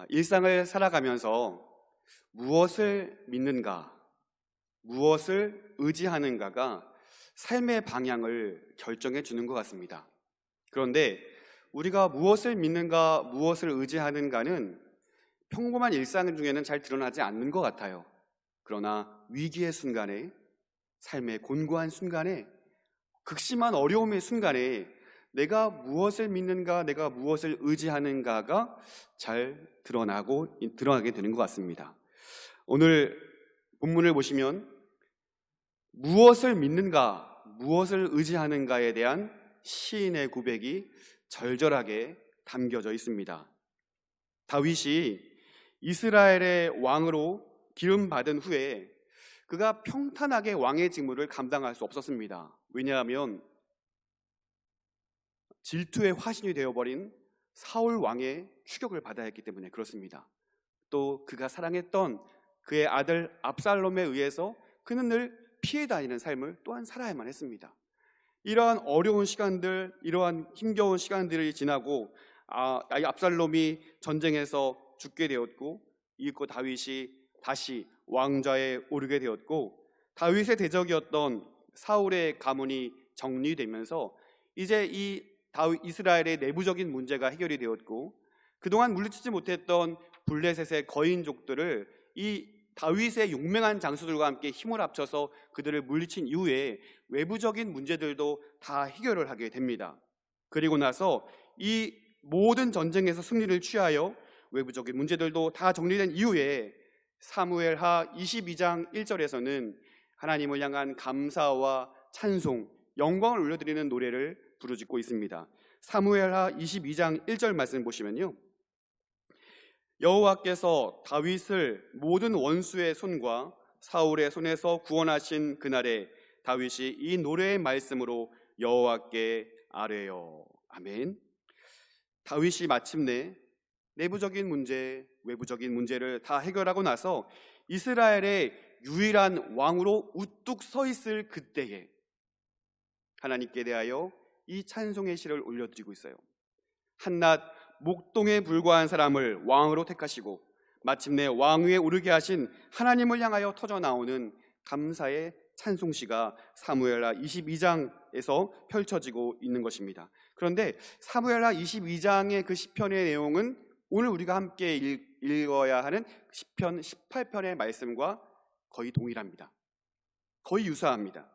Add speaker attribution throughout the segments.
Speaker 1: 일상을 살아가면서 무엇을 믿는가, 무엇을 의지하는가가 삶의 방향을 결정해 주는 것 같습니다. 그런데 우리가 무엇을 믿는가, 무엇을 의지하는가는 평범한 일상 중에는 잘 드러나지 않는 것 같아요. 그러나 위기의 순간에, 삶의 곤고한 순간에, 극심한 어려움의 순간에 내가 믿는가, 내가 무엇을 의지하는가가 잘 드러나게 되는 것 같습니다. 오늘 본문을 보시면 무엇을 믿는가, 무엇을 의지하는가에 대한 시인의 고백이 절절하게 담겨져 있습니다. 다윗이 이스라엘의 왕으로 기름받은 후에 그가 평탄하게 왕의 직무를 감당할 수 없었습니다. 왜냐하면 질투의 화신이 되어버린 사울 왕의 추격을 받아야 했기 때문에 그렇습니다. 또 그가 사랑했던 그의 아들 압살롬에 의해서 그는 늘 피해 다니는 삶을 또한 살아야만 했습니다. 이러한 어려운 시간들, 이러한 힘겨운 시간들이 지나고 압살롬이 전쟁에서 죽게 되었고, 이윽고 다윗이 다시 왕좌에 오르게 되었고, 다윗의 대적이었던 사울의 가문이 정리되면서 이제 이스라엘의 내부적인 문제가 해결이 되었고, 그동안 물리치지 못했던 블레셋의 거인족들을 이 다윗의 용맹한 장수들과 함께 힘을 합쳐서 그들을 물리친 이후에 외부적인 문제들도 다 해결을 하게 됩니다. 그리고 나서 이 모든 전쟁에서 승리를 취하여 외부적인 문제들도 다 정리된 이후에 사무엘하 22장 1절에서는 하나님을 향한 감사와 찬송, 영광을 올려드리는 노래를 부르짖고 있습니다. 사무엘하 22장 1절 말씀 보시면요, 여호와께서 다윗을 모든 원수의 손과 사울의 손에서 구원하신 그날에 다윗이 이 노래의 말씀으로 여호와께 아뢰어. 아멘. 다윗이 마침내 내부적인 문제, 외부적인 문제를 다 해결하고 나서 이스라엘의 유일한 왕으로 우뚝 서 있을 그때에 하나님께 대하여 이 찬송의 시를 올려드리고 있어요. 한낱 목동에 불과한 사람을 왕으로 택하시고 마침내 왕위에 오르게 하신 하나님을 향하여 터져나오는 감사의 찬송시가 사무엘하 22장에서 펼쳐지고 있는 것입니다. 그런데 사무엘하 22장의 그 시편의 내용은 오늘 우리가 함께 읽어야 하는 시편 18편의 말씀과 거의 동일합니다. 거의 유사합니다.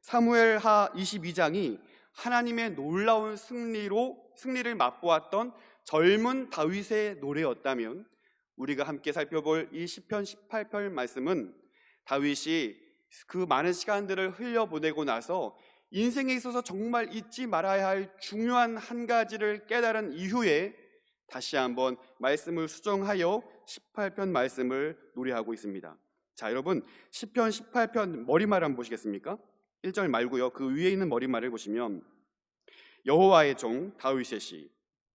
Speaker 1: 사무엘하 22장이 하나님의 놀라운 승리를 맛보았던 젊은 다윗의 노래였다면, 우리가 함께 살펴볼 이 시편 18편 말씀은 다윗이 그 많은 시간들을 흘려보내고 나서 인생에 있어서 정말 잊지 말아야 할 중요한 한 가지를 깨달은 이후에 다시 한번 말씀을 수정하여 18편 말씀을 노래하고 있습니다. 자, 여러분, 시편 18편 머리말 한번 보시겠습니까? 1절 말고요, 그 위에 있는 머리말을 보시면 여호와의 종 다윗의 시,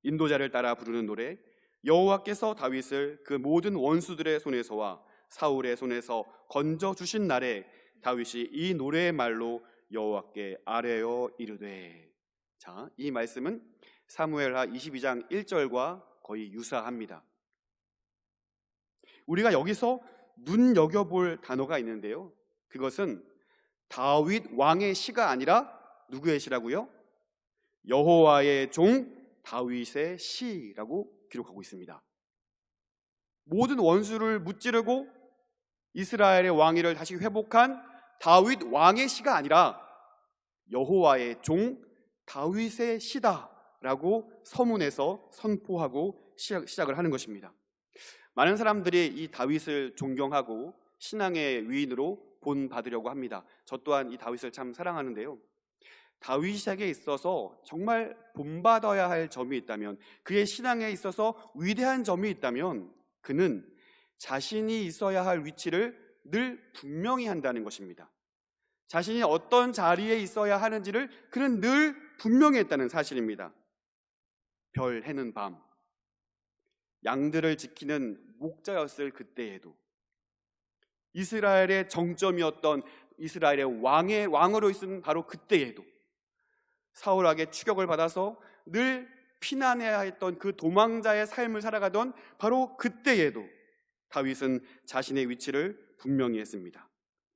Speaker 1: 인도자를 따라 부르는 노래, 여호와께서 다윗을 그 모든 원수들의 손에서와 사울의 손에서 건져주신 날에 다윗이 이 노래의 말로 여호와께 아뢰어 이르되. 자, 이 말씀은 사무엘하 22장 1절과 거의 유사합니다. 우리가 여기서 눈여겨볼 단어가 있는데요, 그것은 다윗 왕의 시가 아니라 누구의 시라고요? 여호와의 종 다윗의 시라고 기록하고 있습니다. 모든 원수를 무찌르고 이스라엘의 왕위를 다시 회복한 다윗 왕의 시가 아니라 여호와의 종 다윗의 시다라고 서문에서 선포하고 시작을 하는 것입니다. 많은 사람들이 이 다윗을 존경하고 신앙의 위인으로 본받으려고 합니다. 저 또한 이 다윗을 참 사랑하는데요, 다윗에게 있어서 정말 본받아야 할 점이 있다면, 그의 신앙에 있어서 위대한 점이 있다면, 그는 자신이 있어야 할 위치를 늘 분명히 한다는 것입니다. 자신이 어떤 자리에 있어야 하는지를 그는 늘 분명히 했다는 사실입니다. 별, 해는 밤, 양들을 지키는 목자였을 그때에도, 이스라엘의 정점이었던 이스라엘의 왕으로 있은 바로 그때에도, 사울에게 추격을 받아서 늘 피난해야 했던 그 도망자의 삶을 살아가던 바로 그때에도 다윗은 자신의 위치를 분명히 했습니다.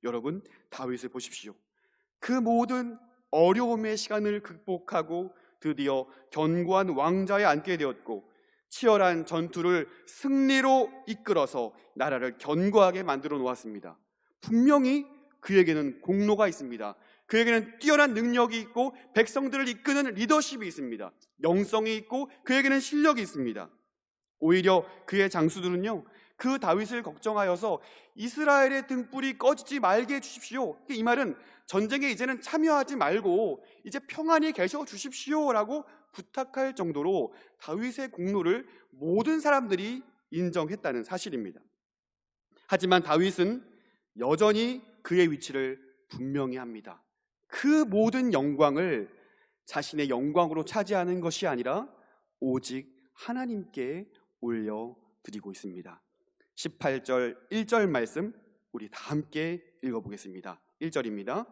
Speaker 1: 여러분, 다윗을 보십시오. 그 모든 어려움의 시간을 극복하고 드디어 견고한 왕좌에 앉게 되었고, 치열한 전투를 승리로 이끌어서 나라를 견고하게 만들어 놓았습니다. 분명히 그에게는 공로가 있습니다. 그에게는 뛰어난 능력이 있고 백성들을 이끄는 리더십이 있습니다. 영성이 있고 그에게는 실력이 있습니다. 오히려 그의 장수들은요, 그 다윗을 걱정하여서 이스라엘의 등불이 꺼지지 말게 해주십시오. 이 말은 전쟁에 이제는 참여하지 말고 이제 평안히 계셔 주십시오라고 부탁할 정도로 다윗의 공로를 모든 사람들이 인정했다는 사실입니다. 하지만 다윗은 여전히 그의 위치를 분명히 합니다. 그 모든 영광을 자신의 영광으로 차지하는 것이 아니라 오직 하나님께 올려드리고 있습니다. 18절 1절 말씀 우리 다 함께 읽어보겠습니다. 1절입니다.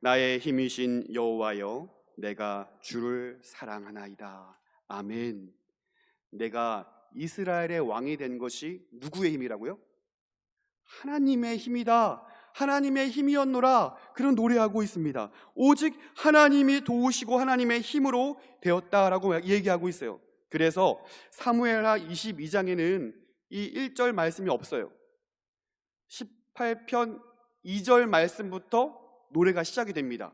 Speaker 1: 나의 힘이신 여호와여, 내가 주를 사랑하나이다. 아멘. 내가 이스라엘의 왕이 된 것이 누구의 힘이라고요? 하나님의 힘이다. 하나님의 힘이었노라. 그런 노래하고 있습니다. 오직 하나님이 도우시고 하나님의 힘으로 되었다라고 얘기하고 있어요. 그래서 사무엘하 22장에는 이 1절 말씀이 없어요. 18편 2절 말씀부터 노래가 시작이 됩니다.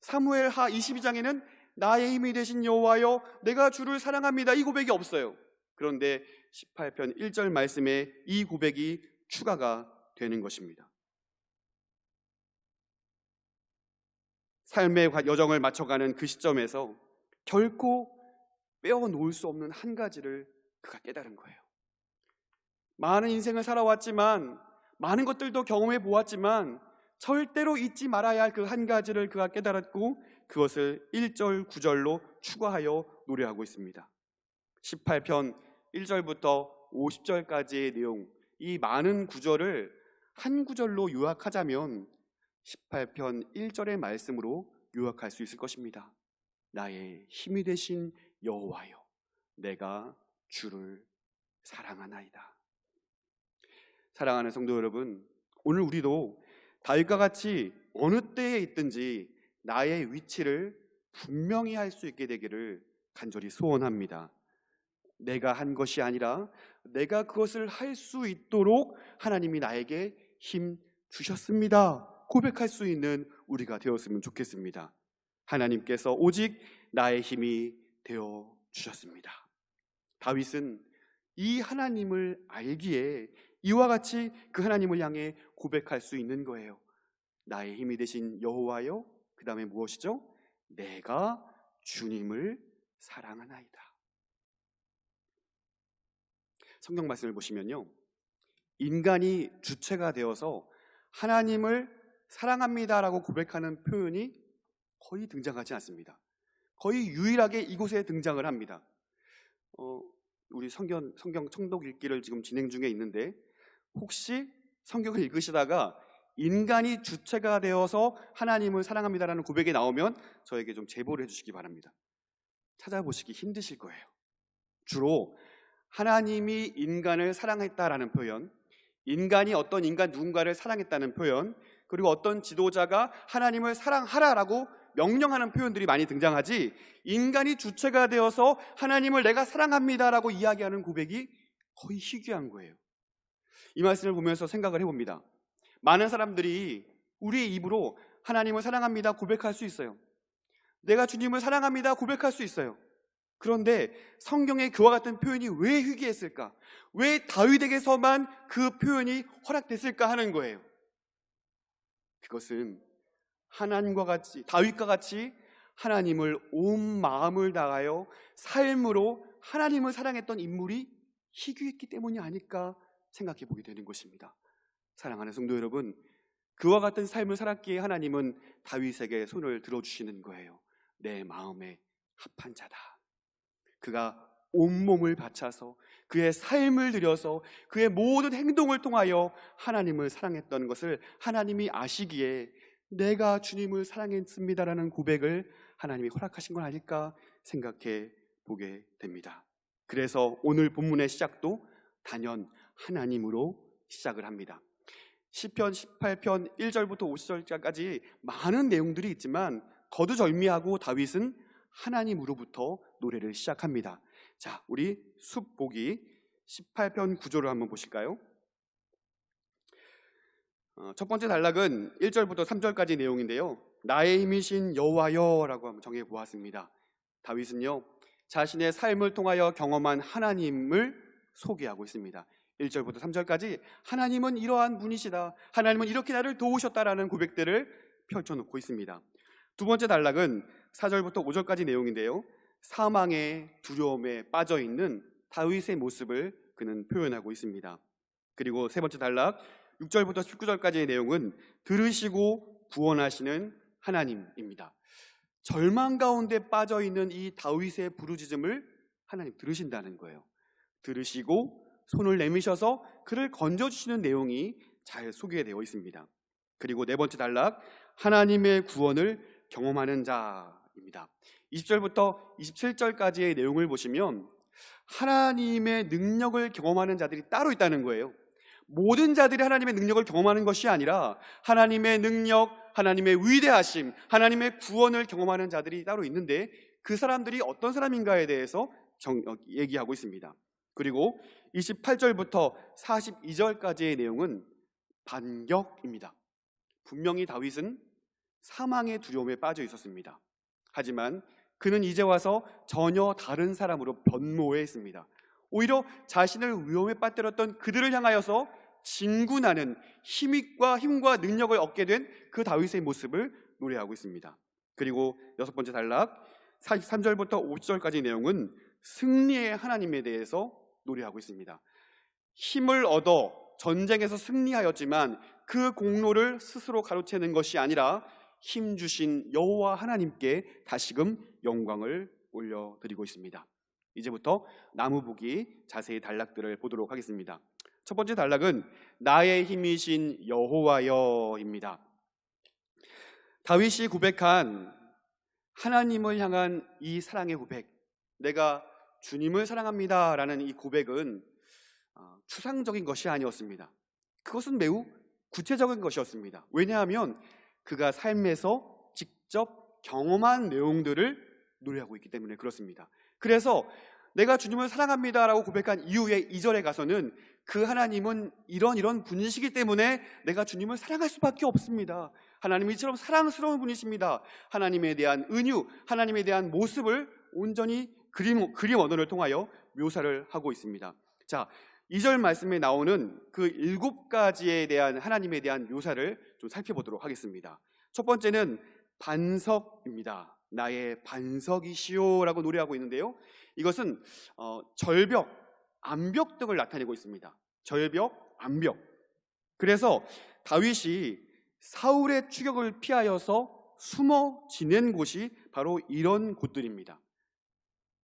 Speaker 1: 사무엘하 22장에는 나의 힘이 되신 여호와여, 내가 주를 사랑합니다, 이 고백이 없어요. 그런데 18편 1절 말씀에 이 고백이 추가가 되는 것입니다. 삶의 여정을 맞춰가는 그 시점에서 결코 빼어놓을 수 없는 한 가지를 그가 깨달은 거예요. 많은 인생을 살아왔지만, 많은 것들도 경험해 보았지만 절대로 잊지 말아야 할 그 한 가지를 그가 깨달았고, 그것을 1절 9절로 추가하여 노래하고 있습니다. 18편 1절부터 50절까지의 내용, 이 많은 구절을 한 구절로 요약하자면 18편 1절의 말씀으로 요약할 수 있을 것입니다. 나의 힘이 되신 여호와여, 내가 주를 사랑하나이다. 사랑하는 성도 여러분, 오늘 우리도 다윗과 같이 어느 때에 있든지 나의 위치를 분명히 할 수 있게 되기를 간절히 소원합니다. 내가 한 것이 아니라 내가 그것을 할 수 있도록 하나님이 나에게 힘 주셨습니다, 고백할 수 있는 우리가 되었으면 좋겠습니다. 하나님께서 오직 나의 힘이 되어 주셨습니다. 다윗은 이 하나님을 알기에 이와 같이 그 하나님을 향해 고백할 수 있는 거예요. 나의 힘이 되신 여호와여, 그 다음에 무엇이죠? 내가 주님을 사랑하나이다. 성경 말씀을 보시면요, 인간이 주체가 되어서 하나님을 사랑합니다라고 고백하는 표현이 거의 등장하지 않습니다. 거의 유일하게 이곳에 등장을 합니다. 우리 성경 청독 읽기를 지금 진행 중에 있는데, 혹시 성경을 읽으시다가 인간이 주체가 되어서 하나님을 사랑합니다라는 고백이 나오면 저에게 좀 제보를 해주시기 바랍니다. 찾아보시기 힘드실 거예요. 주로 하나님이 인간을 사랑했다라는 표현, 인간이 어떤 누군가를 사랑했다는 표현, 그리고 어떤 지도자가 하나님을 사랑하라라고 명령하는 표현들이 많이 등장하지, 인간이 주체가 되어서 하나님을 내가 사랑합니다라고 이야기하는 고백이 거의 희귀한 거예요. 이 말씀을 보면서 생각을 해봅니다. 많은 사람들이 우리의 입으로 하나님을 사랑합니다 고백할 수 있어요. 내가 주님을 사랑합니다 고백할 수 있어요. 그런데 성경에 그와 같은 표현이 왜 희귀했을까? 왜 다윗에게서만 그 표현이 허락됐을까 하는 거예요. 그것은 다윗과 같이 하나님을 온 마음을 다하여 삶으로 하나님을 사랑했던 인물이 희귀했기 때문이 아닐까 생각해 보게 되는 것입니다. 사랑하는 성도 여러분, 그와 같은 삶을 살았기에 하나님은 다윗에게 손을 들어주시는 거예요. 내 마음에 합한 자다. 그가 온몸을 바쳐서 그의 삶을 들여서 그의 모든 행동을 통하여 하나님을 사랑했던 것을 하나님이 아시기에 내가 주님을 사랑했습니다라는 고백을 하나님이 허락하신 건 아닐까 생각해 보게 됩니다. 그래서 오늘 본문의 시작도 단연 하나님으로 시작을 합니다. 시편 18편 1절부터 50절까지 많은 내용들이 있지만 거두절미하고 다윗은 하나님으로부터 노래를 시작합니다. 자, 우리 숲보기 18편 9절을 한번 보실까요? 첫 번째 단락은 1절부터 3절까지 내용인데요, 나의 힘이신 여호와여 라고 한번 정해 보았습니다. 다윗은요, 자신의 삶을 통하여 경험한 하나님을 소개하고 있습니다. 1절부터 3절까지 하나님은 이러한 분이시다, 하나님은 이렇게 나를 도우셨다라는 고백들을 펼쳐놓고 있습니다. 두 번째 단락은 4절부터 5절까지 내용인데요, 사망의 두려움에 빠져있는 다윗의 모습을 그는 표현하고 있습니다. 그리고 세 번째 단락 6절부터 19절까지의 내용은 들으시고 구원하시는 하나님입니다. 절망 가운데 빠져있는 이 다윗의 부르짖음을 하나님 들으신다는 거예요. 들으시고 손을 내미셔서 그를 건져주시는 내용이 잘 소개되어 있습니다. 그리고 네 번째 단락 하나님의 구원을 경험하는 자입니다. 20절부터 27절까지의 내용을 보시면 하나님의 능력을 경험하는 자들이 따로 있다는 거예요. 모든 자들이 하나님의 능력을 경험하는 것이 아니라 하나님의 능력, 하나님의 위대하심, 하나님의 구원을 경험하는 자들이 따로 있는데 그 사람들이 어떤 사람인가에 대해서 얘기하고 있습니다. 그리고 28절부터 42절까지의 내용은 반격입니다. 분명히 다윗은 사망의 두려움에 빠져 있었습니다. 하지만 그는 이제 와서 전혀 다른 사람으로 변모했습니다. 오히려 자신을 위험에 빠뜨렸던 그들을 향하여서 진군하는 힘과 능력을 얻게 된 그 다윗의 모습을 노래하고 있습니다. 그리고 여섯 번째 단락 43절부터 50절까지 내용은 승리의 하나님에 대해서 노래하고 있습니다. 힘을 얻어 전쟁에서 승리하였지만 그 공로를 스스로 가로채는 것이 아니라 힘 주신 여호와 하나님께 다시금 영광을 올려드리고 있습니다. 이제부터 나무보기 자세히 단락들을 보도록 하겠습니다. 첫 번째 단락은 나의 힘이신 여호와여입니다. 다윗이 고백한 하나님을 향한 이 사랑의 고백, 내가 주님을 사랑합니다 라는 이 고백은 추상적인 것이 아니었습니다. 그것은 매우 구체적인 것이었습니다. 왜냐하면 그가 삶에서 직접 경험한 내용들을 노래하고 있기 때문에 그렇습니다. 그래서 내가 주님을 사랑합니다 라고 고백한 이후에 2절에 가서는 그 하나님은 이런 분이시기 때문에 내가 주님을 사랑할 수밖에 없습니다. 하나님은 이처럼 사랑스러운 분이십니다. 하나님에 대한 은유, 하나님에 대한 모습을 온전히 그림 언어를 통하여 묘사를 하고 있습니다. 자, 2절 말씀에 나오는 그 7가지에 대한 하나님에 대한 묘사를 좀 살펴보도록 하겠습니다. 첫 번째는 반석입니다. 나의 반석이시오 라고 노래하고 있는데요, 이것은 절벽, 암벽 등을 나타내고 있습니다. 절벽, 암벽. 그래서 다윗이 사울의 추격을 피하여서 숨어 지낸 곳이 바로 이런 곳들입니다.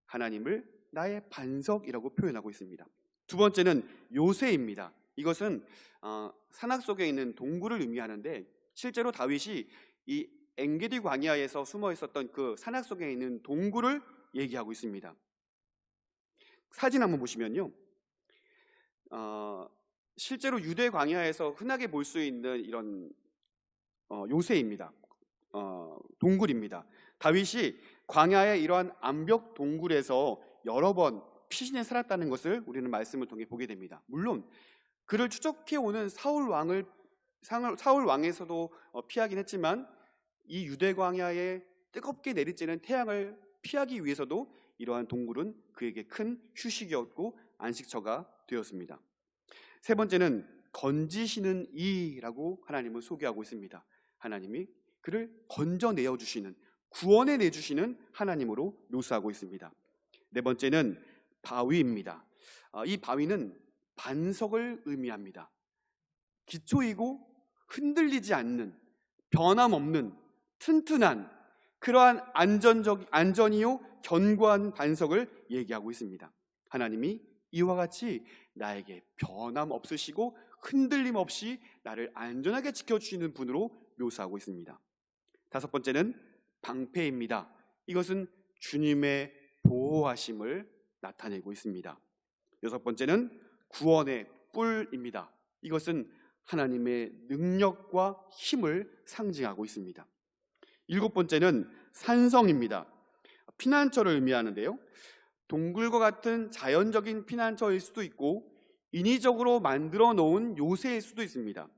Speaker 1: 하나님을 나의 반석이라고 표현하고 있습니다. 두 번째는 요새입니다. 이것은 산악 속에 있는 동굴을 의미하는데 실제로 다윗이 이 엔게디 광야에서 숨어 있었던 그 산악 속에 있는 동굴을 얘기하고 있습니다. 사진 한번 보시면요, 실제로 유대 광야에서 흔하게 볼 수 있는 이런 요새입니다. 동굴입니다. 다윗이 광야의 이러한 암벽 동굴에서 여러 번 피신해 살았다는 것을 우리는 말씀을 통해 보게 됩니다. 물론 그를 추적해오는 사울 왕에서도 피하긴 했지만 이 유대 광야에 뜨겁게 내리쬐는 태양을 피하기 위해서도 이러한 동굴은 그에게 큰 휴식이었고 안식처가 되었습니다. 세 번째는 건지시는 이라고 하나님을 소개하고 있습니다. 하나님이 그를 건져내어 주시는, 구원해 내주시는 하나님으로 묘사하고 있습니다. 네 번째는 바위입니다. 이 바위는 반석을 의미합니다. 기초이고 흔들리지 않는, 변함없는, 튼튼한 그러한 안전이요 견고한 반석을 얘기하고 있습니다. 하나님이 이와 같이 나에게 변함없으시고 흔들림 없이 나를 안전하게 지켜주시는 분으로 묘사하고 있습니다. 다섯 번째는 방패입니다. 이것은 주님의 보호하심을 나타내고 있습니다. 여섯 번째는 구원의 뿔입니다. 이것은 하나님의 능력과 힘을 상징하고 있습니다. 일곱 번째는 산성입니다. 피난처를 의미하는데요, 동굴과 같은 자연적인 피난처일 수도 있고 인위적으로 만들어 놓은 요새일 수도 있습니다.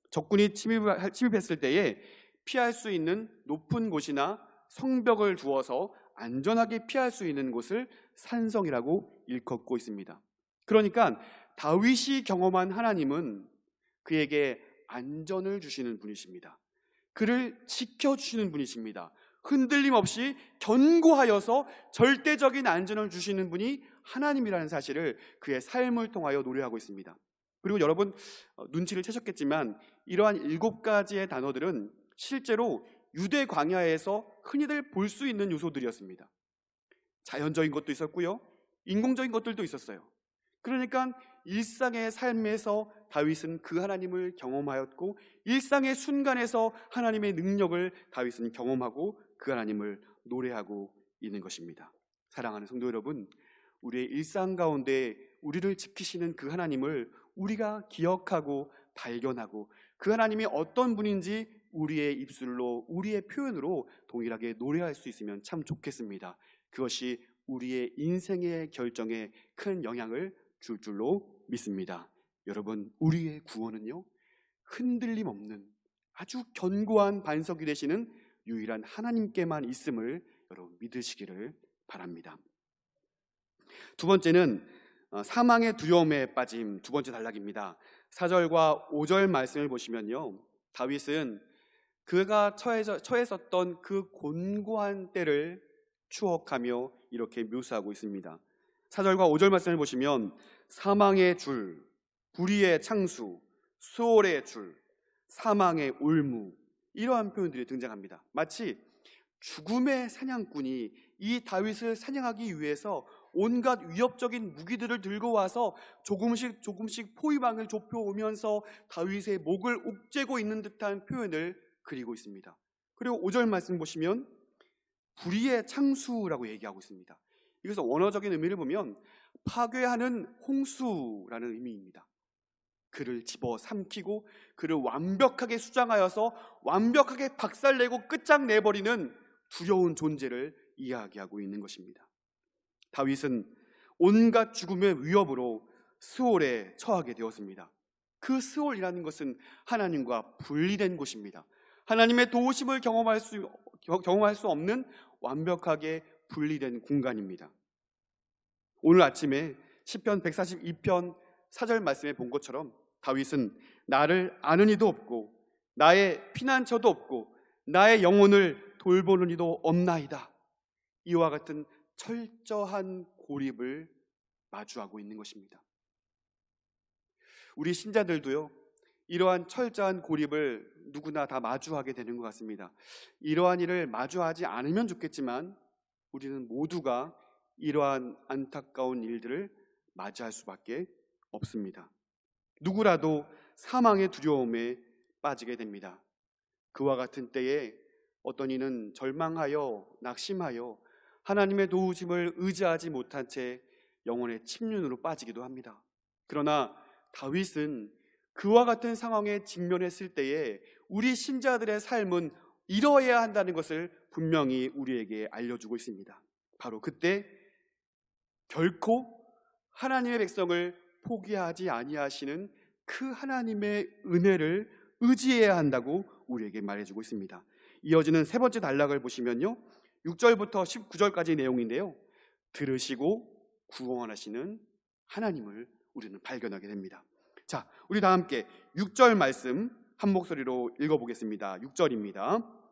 Speaker 1: 적군이 침입했을 때에 피할 수 있는 높은 곳이나 성벽을 두어서 안전하게 피할 수 있는 곳을 산성이라고 일컫고 있습니다. 그러니까 다윗이 경험한 하나님은 그에게 안전을 주시는 분이십니다. 그를 지켜주시는 분이십니다. 흔들림 없이 견고하여서 절대적인 안전을 주시는 분이 하나님이라는 사실을 그의 삶을 통하여 노래하고 있습니다. 그리고 여러분 눈치를 채셨겠지만 이러한 7가지의 단어들은 실제로 유대 광야에서 흔히들 볼 수 있는 요소들이었습니다. 자연적인 것도 있었고요, 인공적인 것들도 있었어요. 그러니까 일상의 삶에서 다윗은 그 하나님을 경험하였고 일상의 순간에서 하나님의 능력을 다윗은 경험하고 그 하나님을 노래하고 있는 것입니다. 사랑하는 성도 여러분, 우리의 일상 가운데 우리를 지키시는 그 하나님을 우리가 기억하고 발견하고 그 하나님이 어떤 분인지 우리의 입술로, 우리의 표현으로 동일하게 노래할 수 있으면 참 좋겠습니다. 그것이 우리의 인생의 결정에 큰 영향을 줄 줄로 믿습니다. 여러분, 우리의 구원은요, 흔들림 없는 아주 견고한 반석이 되시는 유일한 하나님께만 있음을 여러분 믿으시기를 바랍니다. 두 번째는 사망의 두려움에 빠짐, 두 번째 단락입니다. 4절과 5절 말씀을 보시면요, 다윗은 그가 처했었던 그 곤고한 때를 추억하며 이렇게 묘사하고 있습니다. 4절과 5절 말씀을 보시면 사망의 줄, 불의의 창수, 수월의 줄, 사망의 올무, 이러한 표현들이 등장합니다. 마치 죽음의 사냥꾼이 이 다윗을 사냥하기 위해서 온갖 위협적인 무기들을 들고 와서 조금씩 포위망을 좁혀오면서 다윗의 목을 옥죄고 있는 듯한 표현을 그리고 있습니다. 그리고 5절 말씀 보시면 불의의 창수라고 얘기하고 있습니다. 이것은 원어적인 의미를 보면 파괴하는 홍수라는 의미입니다. 그를 집어삼키고 그를 완벽하게 수장하여서 완벽하게 박살내고 끝장내버리는 두려운 존재를 이야기하고 있는 것입니다. 다윗은 온갖 죽음의 위협으로 스올에 처하게 되었습니다. 그 스올이라는 것은 하나님과 분리된 곳입니다. 하나님의 도우심을 경험할 수 없는 완벽하게 분리된 공간입니다. 오늘 아침에 시편 142편 4절 말씀에 본 것처럼 다윗은 나를 아는 이도 없고 나의 피난처도 없고 나의 영혼을 돌보는 이도 없나이다. 이와 같은 철저한 고립을 마주하고 있는 것입니다. 우리 신자들도요, 이러한 철저한 고립을 누구나 다 마주하게 되는 것 같습니다. 이러한 일을 마주하지 않으면 좋겠지만 우리는 모두가 이러한 안타까운 일들을 맞이할 수밖에 없습니다. 누구라도 사망의 두려움에 빠지게 됩니다. 그와 같은 때에 어떤 이는 절망하여 낙심하여 하나님의 도우심을 의지하지 못한 채 영혼의 침륜으로 빠지기도 합니다. 그러나 다윗은 그와 같은 상황에 직면했을 때에 우리 신자들의 삶은 이뤄야 한다는 것을 분명히 우리에게 알려주고 있습니다. 바로 그때 결코 하나님의 백성을 포기하지 아니하시는 그 하나님의 은혜를 의지해야 한다고 우리에게 말해주고 있습니다. 이어지는 세 번째 단락을 보시면요, 6절부터 19절까지 내용인데요, 들으시고 구원하시는 하나님을 우리는 발견하게 됩니다. 자, 우리 다 함께 6절 말씀 한 목소리로 읽어보겠습니다. 6절입니다.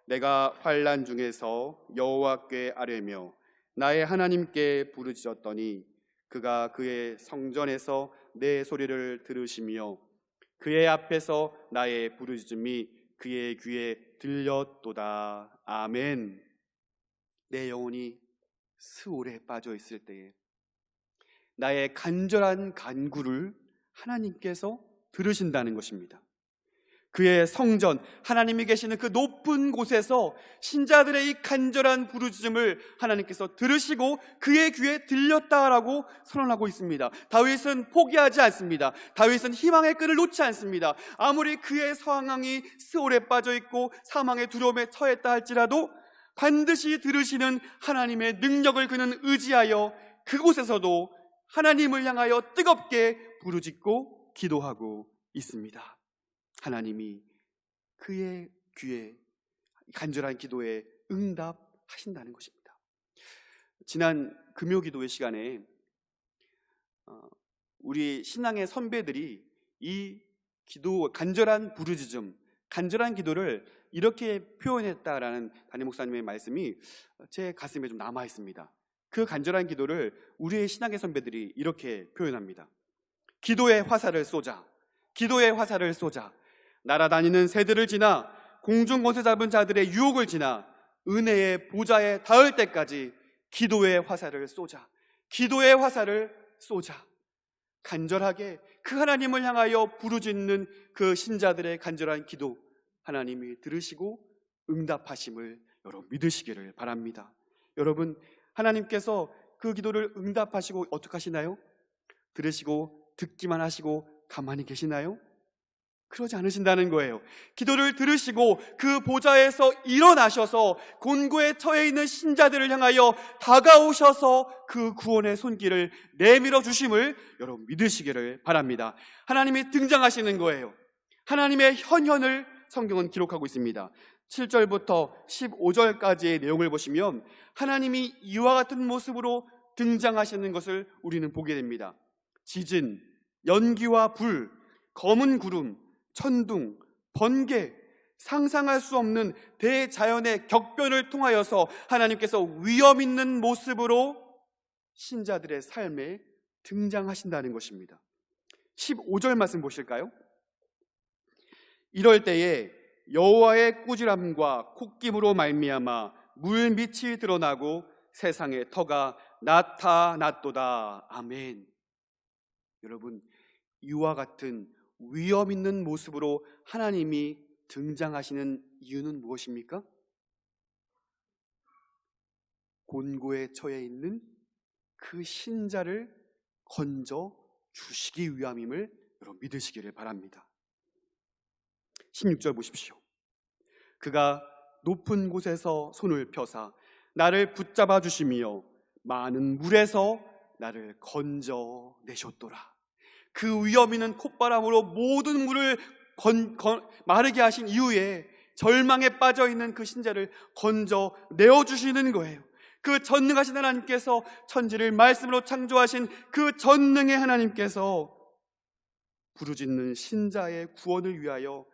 Speaker 1: 내가 환난 중에서 여호와께 아뢰며 나의 하나님께 부르짖었더니 그가 그의 성전에서 내 소리를 들으시며 그의 앞에서 나의 부르짖음이 그의 귀에 들렸도다. 아멘. 내 영혼이 스올에 빠져 있을 때에 나의 간절한 간구를 하나님께서 들으신다는 것입니다. 그의 성전, 하나님이 계시는 그 높은 곳에서 신자들의 이 간절한 부르짖음을 하나님께서 들으시고 그의 귀에 들렸다라고 선언하고 있습니다. 다윗은 포기하지 않습니다. 다윗은 희망의 끈을 놓지 않습니다. 아무리 그의 상황이 스올에 빠져 있고 사망의 두려움에 처했다 할지라도 반드시 들으시는 하나님의 능력을 그는 의지하여 그곳에서도 하나님을 향하여 뜨겁게 부르짖고 기도하고 있습니다. 하나님이 그의 귀에 간절한 기도에 응답하신다는 것입니다. 지난 금요기도회 시간에 우리 신앙의 선배들이 이 기도, 간절한 부르짖음, 간절한 기도를 이렇게 표현했다라는 담임 목사님의 말씀이 제 가슴에 좀 남아 있습니다. 그 간절한 기도를 우리의 신앙의 선배들이 이렇게 표현합니다. 기도의 화살을 쏘자, 기도의 화살을 쏘자. 날아다니는 새들을 지나 공중 곳에 잡은 자들의 유혹을 지나 은혜의 보좌에 닿을 때까지 기도의 화살을 쏘자, 기도의 화살을 쏘자. 간절하게 그 하나님을 향하여 부르짖는 그 신자들의 간절한 기도, 하나님이 들으시고 응답하심을 여러분 믿으시기를 바랍니다. 여러분, 하나님께서 그 기도를 응답하시고 어떻게 하시나요? 들으시고 듣기만 하시고 가만히 계시나요? 그러지 않으신다는 거예요. 기도를 들으시고 그 보좌에서 일어나셔서 곤고에 처해 있는 신자들을 향하여 다가오셔서 그 구원의 손길을 내밀어 주심을 여러분 믿으시기를 바랍니다. 하나님이 등장하시는 거예요. 하나님의 현현을 성경은 기록하고 있습니다. 7절부터 15절까지의 내용을 보시면 하나님이 이와 같은 모습으로 등장하시는 것을 우리는 보게 됩니다. 지진, 연기와 불, 검은 구름, 천둥, 번개, 상상할 수 없는 대자연의 격변을 통하여서 하나님께서 위험 있는 모습으로 신자들의 삶에 등장하신다는 것입니다. 15절 말씀 보실까요? 이럴 때에 여호와의 꾸지람과 콧김으로 말미암아 물밑이 드러나고 세상의 터가 나타났도다. 아멘. 여러분, 이와 같은 위험 있는 모습으로 하나님이 등장하시는 이유는 무엇입니까? 곤고에 처해 있는 그 신자를 건져 주시기 위함임을 여러분 믿으시기를 바랍니다. 16절 보십시오. 그가 높은 곳에서 손을 펴사 나를 붙잡아 주시며 많은 물에서 나를 건져내셨도라. 그 위험 있는 콧바람으로 모든 물을 마르게 하신 이후에 절망에 빠져있는 그 신자를 건져내어주시는 거예요. 그 전능하신 하나님께서 천지를 말씀으로 창조하신 그 전능의 하나님께서 부르짖는 신자의 구원을 위하여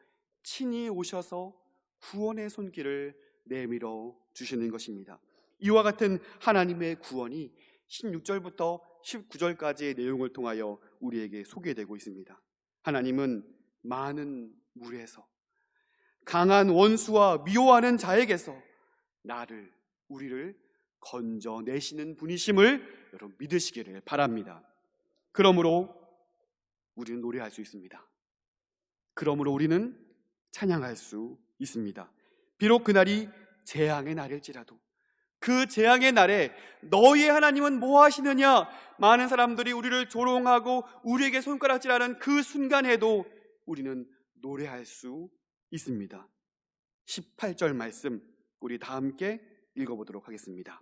Speaker 1: 친히 오셔서 구원의 손길을 내밀어 주시는 것입니다. 이와 같은 하나님의 구원이 16절부터 19절까지의 내용을 통하여 우리에게 소개되고 있습니다. 하나님은 많은 물에서, 강한 원수와 미워하는 자에게서 우리를 건져내시는 분이심을 여러분 믿으시기를 바랍니다. 그러므로 우리는 노래할 수 있습니다. 그러므로 우리는 찬양할 수 있습니다. 비록 그날이 재앙의 날일지라도 그 재앙의 날에 너희의 하나님은 뭐 하시느냐? 많은 사람들이 우리를 조롱하고 우리에게 손가락질하는 그 순간에도 우리는 노래할 수 있습니다. 18절 말씀 우리 다 함께 읽어보도록 하겠습니다.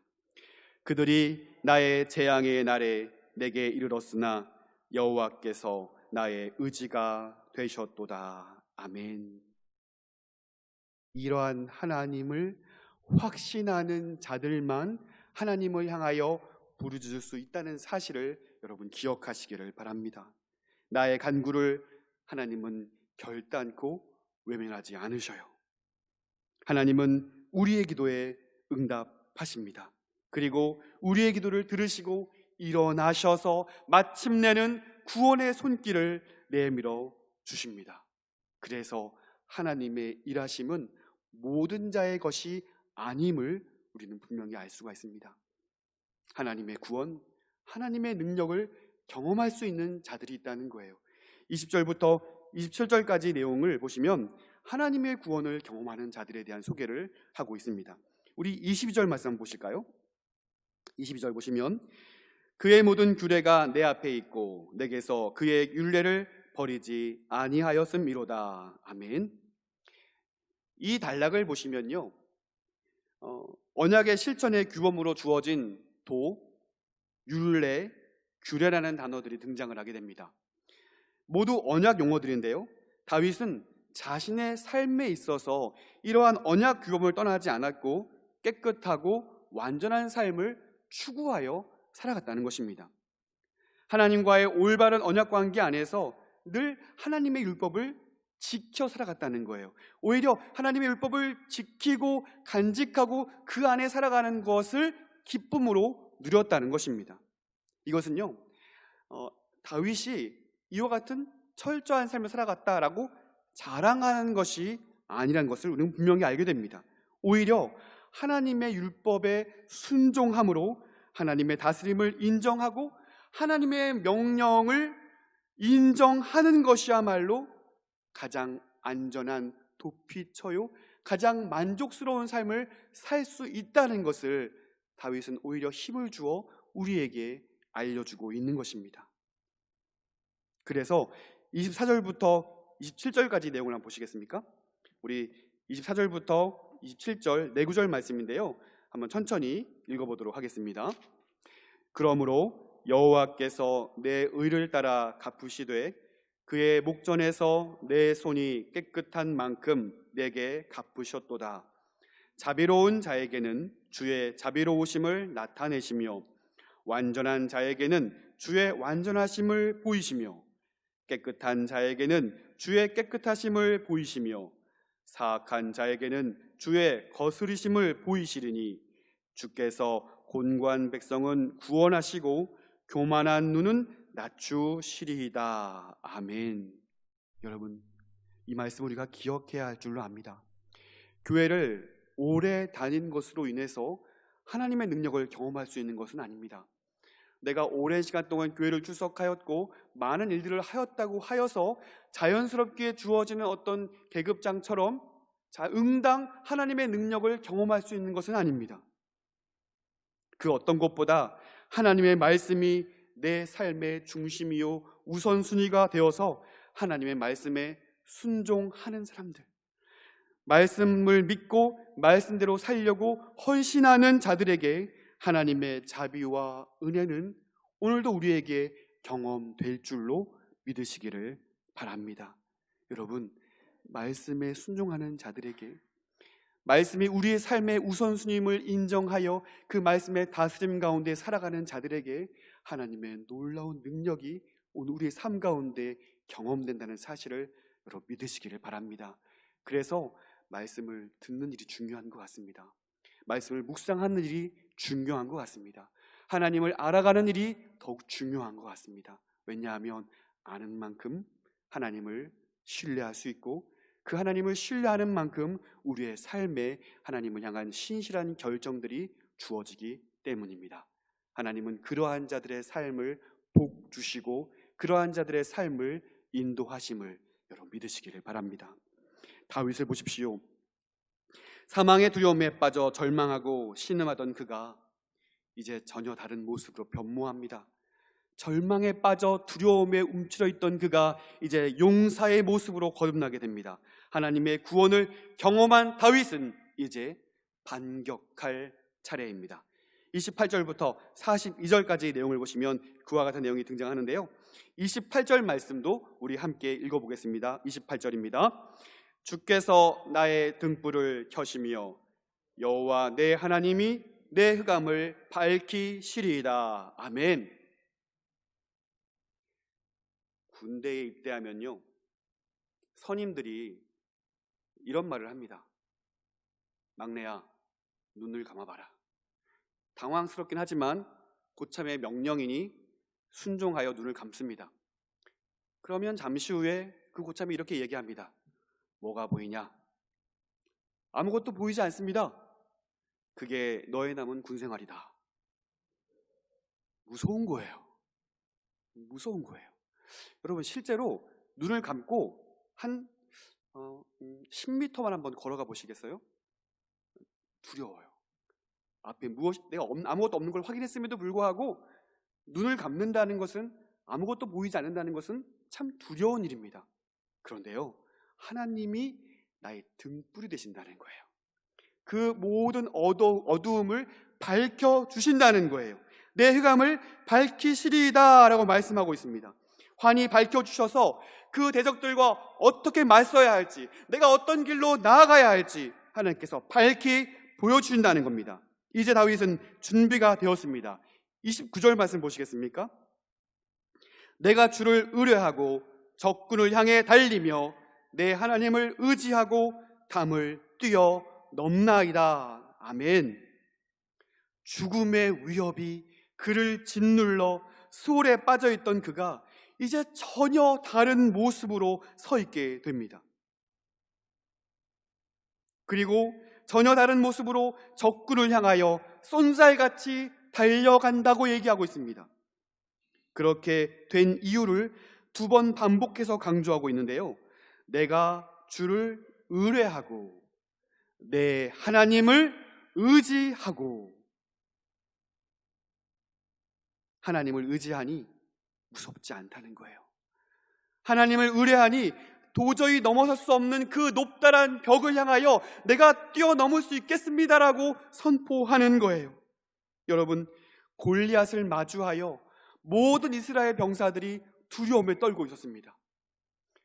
Speaker 1: 그들이 나의 재앙의 날에 내게 이르렀으나 여호와께서 나의 의지가 되셨도다. 아멘. 이러한 하나님을 확신하는 자들만 하나님을 향하여 부르짖을 수 있다는 사실을 여러분 기억하시기를 바랍니다. 나의 간구를 하나님은 결단코 외면하지 않으셔요. 하나님은 우리의 기도에 응답하십니다. 그리고 우리의 기도를 들으시고 일어나셔서 마침내는 구원의 손길을 내밀어 주십니다. 그래서 하나님의 일하심은 모든 자의 것이 아님을 우리는 분명히 알 수가 있습니다. 하나님의 구원, 하나님의 능력을 경험할 수 있는 자들이 있다는 거예요. 20절부터 27절까지 내용을 보시면 하나님의 구원을 경험하는 자들에 대한 소개를 하고 있습니다. 우리 22절 말씀 한번 보실까요? 22절 보시면 그의 모든 규례가 내 앞에 있고 내게서 그의 율례를 버리지 아니하였음이로다. 아멘. 이 단락을 보시면요, 언약의 실천의 규범으로 주어진 도, 율례, 규례라는 단어들이 등장을 하게 됩니다. 모두 언약 용어들인데요, 다윗은 자신의 삶에 있어서 이러한 언약 규범을 떠나지 않았고 깨끗하고 완전한 삶을 추구하여 살아갔다는 것입니다. 하나님과의 올바른 언약 관계 안에서 늘 하나님의 율법을 지켜 살아갔다는 거예요. 오히려 하나님의 율법을 지키고 간직하고 그 안에 살아가는 것을 기쁨으로 누렸다는 것입니다. 이것은요, 다윗이 이와 같은 철저한 삶을 살아갔다라고 자랑하는 것이 아니라는 것을 우리는 분명히 알게 됩니다. 오히려 하나님의 율법에 순종함으로 하나님의 다스림을 인정하고 하나님의 명령을 인정하는 것이야말로 가장 안전한 도피처요, 가장 만족스러운 삶을 살 수 있다는 것을 다윗은 오히려 힘을 주어 우리에게 알려주고 있는 것입니다. 그래서 24절부터 27절까지 내용을 한번 보시겠습니까? 우리 24절부터 27절 네 구절 말씀인데요, 한번 천천히 읽어보도록 하겠습니다. 그러므로 여호와께서 내 의를 따라 갚으시되 그의 목전에서 내 손이 깨끗한 만큼 내게 갚으셨도다. 자비로운 자에게는 주의 자비로우심을 나타내시며 완전한 자에게는 주의 완전하심을 보이시며 깨끗한 자에게는 주의 깨끗하심을 보이시며 사악한 자에게는 주의 거스리심을 보이시리니 주께서 곤고한 백성은 구원하시고 교만한 눈은 낮추시리이다. 아멘. 여러분, 이 말씀 우리가 기억해야 할 줄로 압니다. 교회를 오래 다닌 것으로 인해서 하나님의 능력을 경험할 수 있는 것은 아닙니다. 내가 오랜 시간 동안 교회를 출석하였고 많은 일들을 하였다고 하여서 자연스럽게 주어지는 어떤 계급장처럼 응당 하나님의 능력을 경험할 수 있는 것은 아닙니다. 그 어떤 것보다 하나님의 말씀이 내 삶의 중심이요 우선순위가 되어서 하나님의 말씀에 순종하는 사람들, 말씀을 믿고 말씀대로 살려고 헌신하는 자들에게 하나님의 자비와 은혜는 오늘도 우리에게 경험될 줄로 믿으시기를 바랍니다. 여러분, 말씀에 순종하는 자들에게, 말씀이 우리의 삶의 우선순위임을 인정하여 그 말씀의 다스림 가운데 살아가는 자들에게 하나님의 놀라운 능력이 오늘 우리의 삶 가운데 경험된다는 사실을 여러분 믿으시기를 바랍니다. 그래서 말씀을 듣는 일이 중요한 것 같습니다. 말씀을 묵상하는 일이 중요한 것 같습니다. 하나님을 알아가는 일이 더욱 중요한 것 같습니다. 왜냐하면 아는 만큼 하나님을 신뢰할 수 있고 그 하나님을 신뢰하는 만큼 우리의 삶에 하나님을 향한 신실한 결정들이 주어지기 때문입니다. 하나님은 그러한 자들의 삶을 복 주시고 그러한 자들의 삶을 인도하심을 여러분 믿으시기를 바랍니다. 다윗을 보십시오. 사망의 두려움에 빠져 절망하고 신음하던 그가 이제 전혀 다른 모습으로 변모합니다. 절망에 빠져 두려움에 움츠러 있던 그가 이제 용사의 모습으로 거듭나게 됩니다. 하나님의 구원을 경험한 다윗은 이제 반격할 차례입니다. 28절부터 42절까지 내용을 보시면 그와 같은 내용이 등장하는데요, 28절 말씀도 우리 함께 읽어보겠습니다. 28절입니다. 주께서 나의 등불을 켜시며 여호와 내 하나님이 내 흑암을 밝히시리이다. 아멘. 군대에 입대하면요, 선임들이 이런 말을 합니다. 막내야, 눈을 감아봐라. 당황스럽긴 하지만 고참의 명령이니 순종하여 눈을 감습니다. 그러면 잠시 후에 그 고참이 이렇게 얘기합니다. 뭐가 보이냐? 아무것도 보이지 않습니다. 그게 너의 남은 군생활이다. 무서운 거예요. 무서운 거예요. 여러분, 실제로 눈을 감고 한 10m만 한번 걸어가 보시겠어요? 두려워요. 앞에 내가 아무것도 없는 걸 확인했음에도 불구하고 눈을 감는다는 것은, 아무것도 보이지 않는다는 것은 참 두려운 일입니다. 그런데요, 하나님이 나의 등불이 되신다는 거예요. 그 모든 어두움을 밝혀주신다는 거예요. 내 흑암을 밝히시리이다 라고 말씀하고 있습니다. 환히 밝혀주셔서 그 대적들과 어떻게 맞서야 할지, 내가 어떤 길로 나아가야 할지 하나님께서 밝히 보여주신다는 겁니다. 이제 다윗은 준비가 되었습니다. 29절 말씀 보시겠습니까? 내가 주를 의뢰하고 적군을 향해 달리며 내 하나님을 의지하고 담을 뛰어 넘나이다. 아멘. 죽음의 위협이 그를 짓눌러 수월에 빠져있던 그가 이제 전혀 다른 모습으로 서 있게 됩니다. 그리고 전혀 다른 모습으로 적군을 향하여 쏜살같이 달려간다고 얘기하고 있습니다. 그렇게 된 이유를 2번 반복해서 강조하고 있는데요, 내가 주를 의뢰하고 내 하나님을 의지하고. 하나님을 의지하니 무섭지 않다는 거예요. 하나님을 의뢰하니 도저히 넘어설 수 없는 그 높다란 벽을 향하여 내가 뛰어넘을 수 있겠습니다라고 선포하는 거예요. 여러분, 골리앗을 마주하여 모든 이스라엘 병사들이 두려움에 떨고 있었습니다.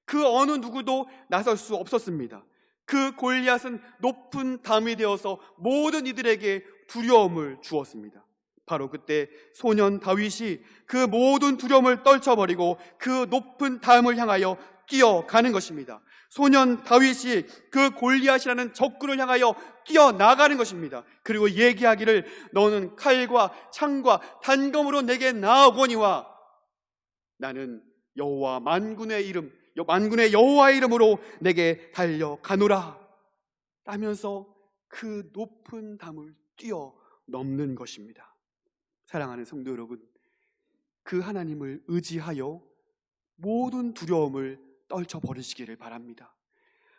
Speaker 1: 그 어느 누구도 나설 수 없었습니다. 그 골리앗은 높은 담이 되어서 모든 이들에게 두려움을 주었습니다. 바로 그때 소년 다윗이 그 모든 두려움을 떨쳐버리고 그 높은 담을 향하여 뛰어가는 것입니다. 소년 다윗이 그 골리앗이라는 적군을 향하여 뛰어나가는 것입니다. 그리고 얘기하기를, 너는 칼과 창과 단검으로 내게 나아오거니와 나는 여호와 만군의 여호와의 이름으로 내게 달려가노라 라면서 그 높은 담을 뛰어넘는 것입니다. 사랑하는 성도 여러분, 그 하나님을 의지하여 모든 두려움을 떨쳐버리시기를 바랍니다.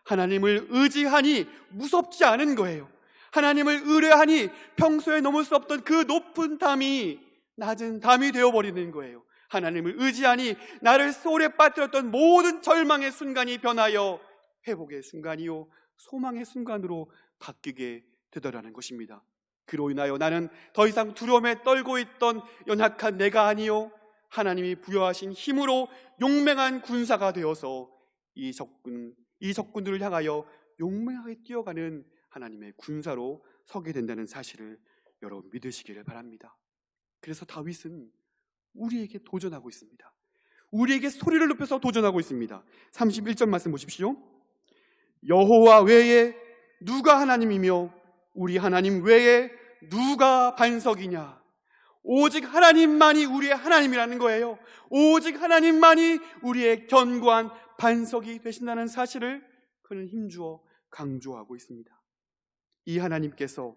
Speaker 1: 하나님을 의지하니 무섭지 않은 거예요. 하나님을 의뢰하니 평소에 넘을 수 없던 그 높은 담이 낮은 담이 되어버리는 거예요. 하나님을 의지하니 나를 소홀에 빠뜨렸던 모든 절망의 순간이 변하여 회복의 순간이요 소망의 순간으로 바뀌게 되더라는 것입니다. 그로 인하여 나는 더 이상 두려움에 떨고 있던 연약한 내가 아니요 하나님이 부여하신 힘으로 용맹한 군사가 되어서 이 적군들을 향하여 용맹하게 뛰어가는 하나님의 군사로 서게 된다는 사실을 여러분 믿으시기를 바랍니다. 그래서 다윗은 우리에게 도전하고 있습니다. 우리에게 소리를 높여서 도전하고 있습니다. 31절 말씀 보십시오. 여호와 외에 누가 하나님이며 우리 하나님 외에 누가 반석이냐. 오직 하나님만이 우리의 하나님이라는 거예요. 오직 하나님만이 우리의 견고한 반석이 되신다는 사실을 그는 힘주어 강조하고 있습니다. 이 하나님께서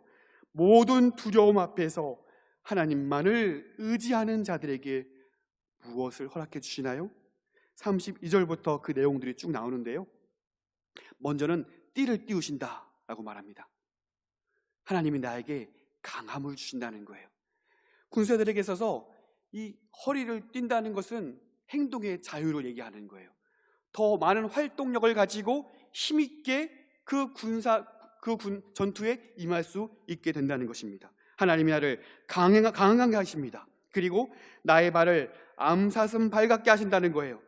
Speaker 1: 모든 두려움 앞에서 하나님만을 의지하는 자들에게 무엇을 허락해 주시나요? 32절부터 그 내용들이 쭉 나오는데요, 먼저는 띠를 띄우신다 라고 말합니다. 하나님이 나에게 강함을 주신다는 거예요. 군사들에게 있어서 이 허리를 띈다는 것은 행동의 자유를 얘기하는 거예요. 더 많은 활동력을 가지고 힘있게 그 전투에 임할 수 있게 된다는 것입니다. 하나님이 나를 강하게 하십니다. 그리고 나의 발을 암사슴 발 같게 하신다는 거예요.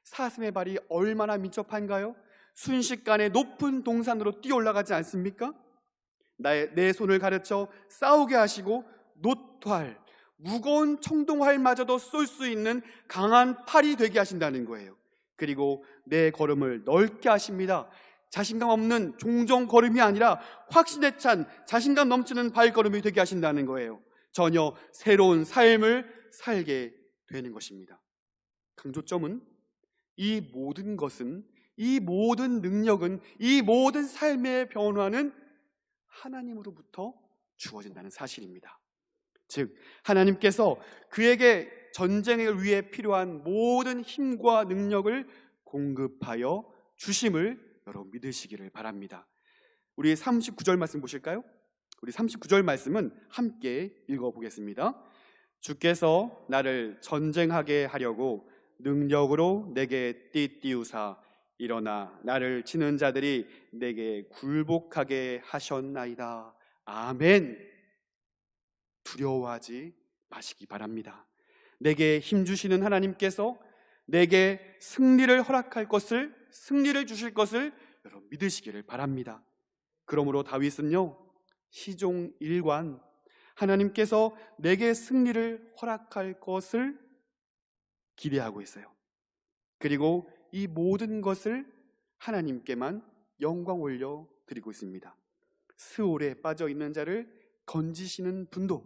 Speaker 1: 사슴의 발이 얼마나 민첩한가요? 순식간에 높은 동산으로 뛰어 올라가지 않습니까? 내 손을 가르쳐 싸우게 하시고 노트활, 무거운 청동활마저도 쏠 수 있는 강한 팔이 되게 하신다는 거예요. 그리고 내 걸음을 넓게 하십니다. 자신감 없는 종종 걸음이 아니라 확신에 찬 자신감 넘치는 발걸음이 되게 하신다는 거예요. 전혀 새로운 삶을 살게 되는 것입니다. 강조점은 이 모든 것은, 이 모든 능력은, 이 모든 삶의 변화는 하나님으로부터 주어진다는 사실입니다. 즉 하나님께서 그에게 전쟁을 위해 필요한 모든 힘과 능력을 공급하여 주심을 여러분 믿으시기를 바랍니다. 우리 39절 말씀 보실까요? 우리 39절 말씀은 함께 읽어보겠습니다. 주께서 나를 전쟁하게 하려고 능력으로 내게 띠띠우사 일어나 나를 치는 자들이 내게 굴복하게 하셨나이다. 아멘. 두려워하지 마시기 바랍니다. 내게 힘주시는 하나님께서 내게 승리를 허락할 것을, 승리를 주실 것을 여러분 믿으시기를 바랍니다. 그러므로 다윗은요, 시종 1관 하나님께서 내게 승리를 허락할 것을 기대하고 있어요. 그리고 이 모든 것을 하나님께만 영광 올려 드리고 있습니다. 스올에 빠져 있는 자를 건지시는 분도,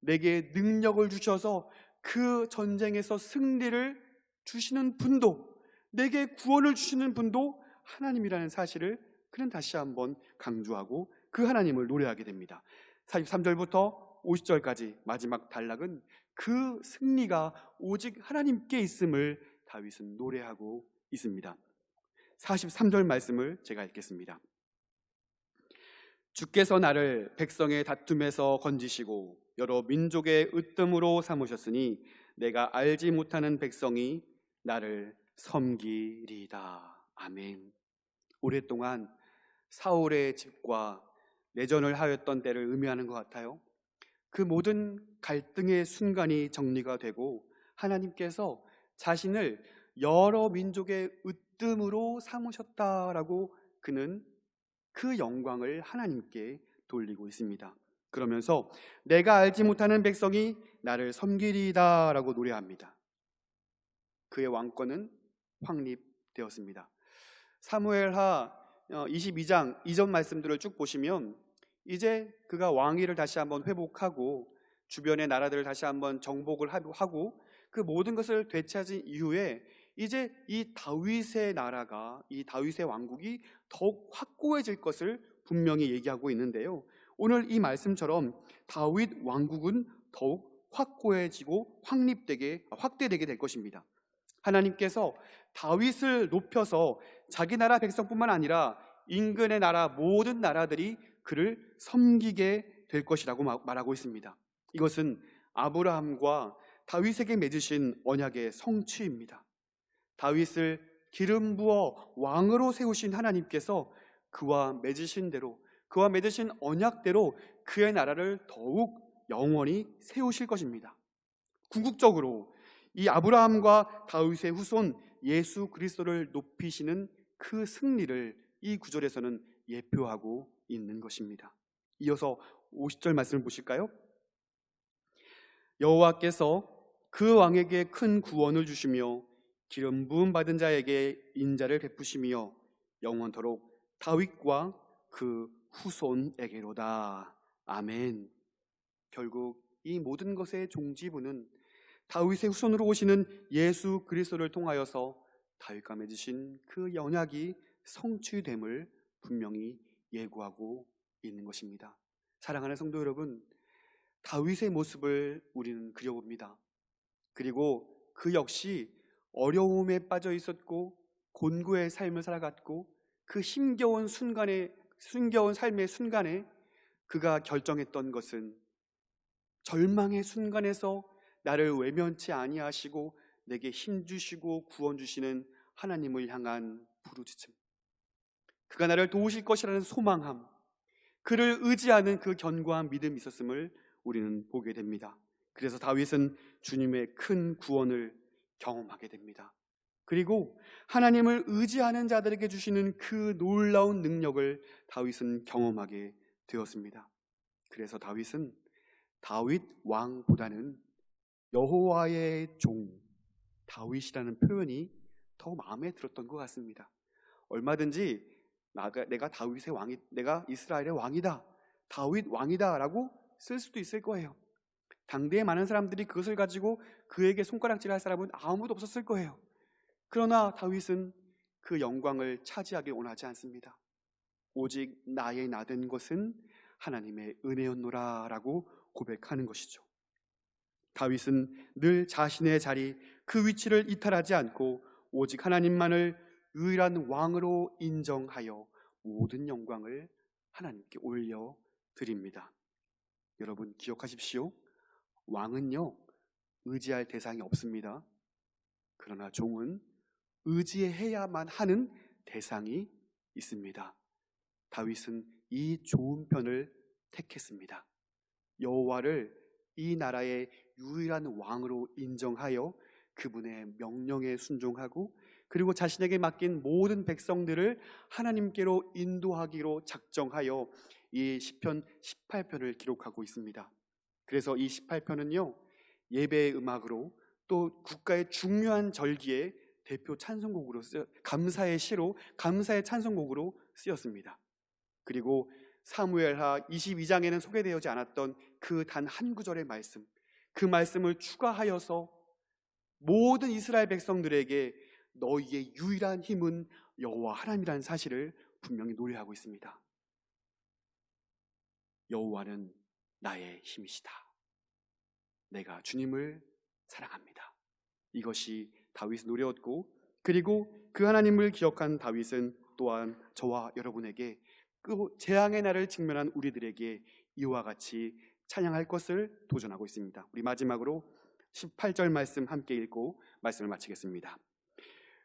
Speaker 1: 내게 능력을 주셔서 그 전쟁에서 승리를 주시는 분도, 내게 구원을 주시는 분도 하나님이라는 사실을 그는 다시 한번 강조하고 그 하나님을 노래하게 됩니다. 43절부터 50절까지 마지막 단락은 그 승리가 오직 하나님께 있음을 다윗은 노래하고 있습니다. 43절 말씀을 제가 읽겠습니다. 주께서 나를 백성의 다툼에서 건지시고 여러 민족의 으뜸으로 삼으셨으니 내가 알지 못하는 백성이 나를 섬기리이다. 아멘. 오랫동안 사울의 집과 내전을 하였던 때를 의미하는 것 같아요. 그 모든 갈등의 순간이 정리가 되고 하나님께서 자신을 여러 민족의 으뜸으로 삼으셨다라고 그는 그 영광을 하나님께 돌리고 있습니다. 그러면서 내가 알지 못하는 백성이 나를 섬기리이다 라고 노래합니다. 그의 왕권은 확립되었습니다. 사무엘하 22장 이전 말씀들을 쭉 보시면 이제 그가 왕위를 다시 한번 회복하고 주변의 나라들을 다시 한번 정복을 하고 그 모든 것을 되찾은 이후에 이제 이 다윗의 나라가, 이 다윗의 왕국이 더욱 확고해질 것을 분명히 얘기하고 있는데요, 오늘 이 말씀처럼 다윗 왕국은 더욱 확고해지고 확대되게 될 것입니다. 하나님께서 다윗을 높여서 자기 나라 백성뿐만 아니라 인근의 나라 모든 나라들이 그를 섬기게 될 것이라고 말하고 있습니다. 이것은 아브라함과 다윗에게 맺으신 언약의 성취입니다. 다윗을 기름 부어 왕으로 세우신 하나님께서 그와 맺으신 대로, 그와 맺으신 언약대로 그의 나라를 더욱 영원히 세우실 것입니다. 궁극적으로 이 아브라함과 다윗의 후손 예수 그리스도를 높이시는 그 승리를 이 구절에서는 예표하고 있는 것입니다. 이어서 50절 말씀을 보실까요? 여호와께서 그 왕에게 큰 구원을 주시며 기름 부음 받은 자에게 인자를 베푸시며 영원토록 다윗과 그 후손에게로다. 아멘. 결국 이 모든 것의 종지부는 다윗의 후손으로 오시는 예수 그리스도를 통하여서 다윗과 맺으신 그 언약이 성취됨을 분명히 예고하고 있는 것입니다. 사랑하는 성도 여러분, 다윗의 모습을 우리는 그려봅니다. 그리고 그 역시 어려움에 빠져 있었고 곤고의 삶을 살아갔고 그 힘겨운 삶의 순간에 그가 결정했던 것은 절망의 순간에서 나를 외면치 아니하시고 내게 힘주시고 구원 주시는 하나님을 향한 부르짖음, 그가 나를 도우실 것이라는 소망함, 그를 의지하는 그 견고한 믿음이 있었음을 우리는 보게 됩니다. 그래서 다윗은 주님의 큰 구원을 경험하게 됩니다. 그리고 하나님을 의지하는 자들에게 주시는 그 놀라운 능력을 다윗은 경험하게 되었습니다. 그래서 다윗은 다윗 왕보다는 여호와의 종 다윗이라는 표현이 더 마음에 들었던 것 같습니다. 얼마든지 내가 다윗의 왕이, 내가 이스라엘의 왕이다, 다윗 왕이다라고 쓸 수도 있을 거예요. 당대의 많은 사람들이 그것을 가지고 그에게 손가락질할 사람은 아무도 없었을 거예요. 그러나 다윗은 그 영광을 차지하길 원하지 않습니다. 오직 나의 나된 것은 하나님의 은혜였노라 라고 고백하는 것이죠. 다윗은 늘 자신의 자리, 그 위치를 이탈하지 않고 오직 하나님만을 유일한 왕으로 인정하여 모든 영광을 하나님께 올려 드립니다. 여러분 기억하십시오. 왕은요, 의지할 대상이 없습니다. 그러나 종은 의지해야만 하는 대상이 있습니다. 다윗은 이 좋은 편을 택했습니다. 여호와를 이 나라의 유일한 왕으로 인정하여 그분의 명령에 순종하고, 그리고 자신에게 맡긴 모든 백성들을 하나님께로 인도하기로 작정하여 이 시편 18편을 기록하고 있습니다. 그래서 이 18편은요, 예배의 음악으로, 또 국가의 중요한 절기에 대표 찬송곡으로 감사의 시로, 감사의 찬송곡으로 쓰였습니다. 그리고 사무엘하 22장에는 소개되지 않았던 그 단 한 구절의 말씀, 그 말씀을 추가하여서 모든 이스라엘 백성들에게 너희의 유일한 힘은 여호와 하나님이라는 사실을 분명히 노래하고 있습니다. 여호와는 나의 힘이시다. 내가 주님을 사랑합니다. 이것이 다윗의 노래였고, 그리고 그 하나님을 기억한 다윗은 또한 저와 여러분에게, 그 재앙의 날을 직면한 우리들에게 이와 같이 찬양할 것을 도전하고 있습니다. 우리 마지막으로 18절 말씀 함께 읽고 말씀을 마치겠습니다.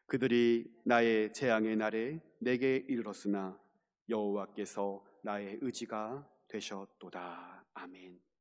Speaker 1: 그들이 나의 재앙의 날에 내게 이르렀으나 여호와께서 나의 의지가 되셨도다. 아멘.